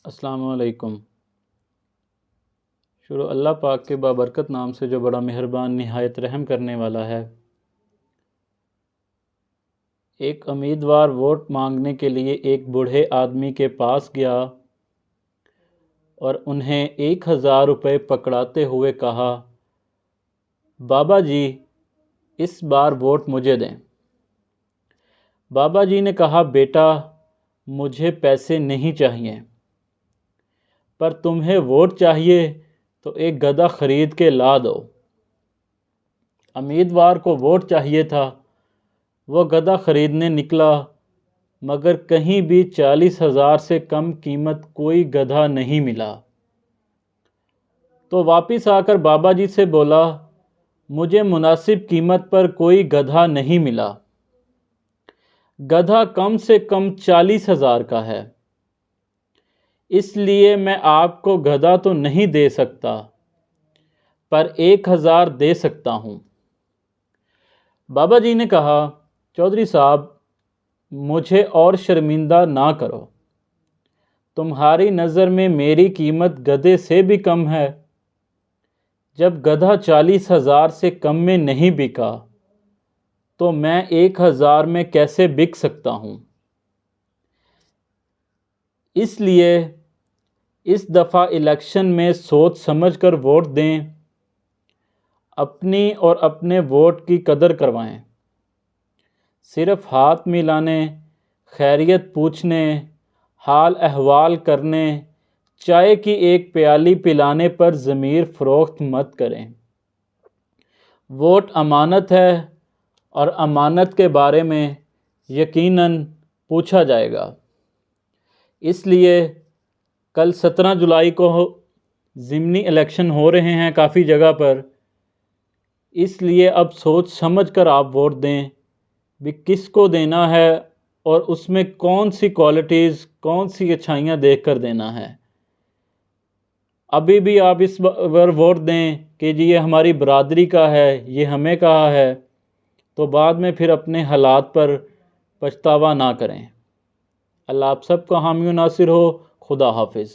السلام علیکم۔ شروع اللہ پاک کے بابرکت نام سے جو بڑا مہربان نہایت رحم کرنے والا ہے۔ ایک امیدوار ووٹ مانگنے کے لیے ایک بوڑھے آدمی کے پاس گیا اور انہیں 1000 روپے پکڑاتے ہوئے کہا، بابا جی اس بار ووٹ مجھے دیں۔ بابا جی نے کہا، بیٹا مجھے پیسے نہیں چاہیے، پر تمہیں ووٹ چاہیے تو ایک گدھا خرید کے لا دو۔ امیدوار کو ووٹ چاہیے تھا، وہ گدھا خریدنے نکلا، مگر کہیں بھی 40,000 سے کم قیمت کوئی گدھا نہیں ملا۔ تو واپس آ کر بابا جی سے بولا، مجھے مناسب قیمت پر کوئی گدھا نہیں ملا۔ گدھا کم سے کم 40,000 کا ہے، اس لیے میں آپ کو گدھا تو نہیں دے سکتا، پر 1000 دے سکتا ہوں۔ بابا جی نے کہا، چودھری صاحب مجھے اور شرمندہ نہ کرو، تمہاری نظر میں میری قیمت گدھے سے بھی کم ہے۔ جب گدھا 40,000 سے کم میں نہیں بکا تو میں 1000 میں کیسے بک سکتا ہوں؟ اس لیے اس دفعہ الیکشن میں سوچ سمجھ کر ووٹ دیں، اپنی اور اپنے ووٹ کی قدر کروائیں۔ صرف ہاتھ ملانے، خیریت پوچھنے، حال احوال کرنے، چائے کی ایک پیالی پلانے پر ضمیر فروخت مت کریں۔ ووٹ امانت ہے اور امانت کے بارے میں یقیناً پوچھا جائے گا۔ اس لیے کل 17 جولائی کو ضمنی الیکشن ہو رہے ہیں کافی جگہ پر، اس لیے اب سوچ سمجھ کر آپ ووٹ دیں بھی کس کو دینا ہے اور اس میں کون سی کوالٹیز، کون سی اچھائیاں دیکھ کر دینا ہے۔ ابھی بھی آپ اس پر ووٹ دیں کہ جی یہ ہماری برادری کا ہے، یہ ہمیں کہا ہے، تو بعد میں پھر اپنے حالات پر پچھتاوا نہ کریں۔ اللہ آپ سب کا حامی و ناصر ہو۔ خدا حافظ۔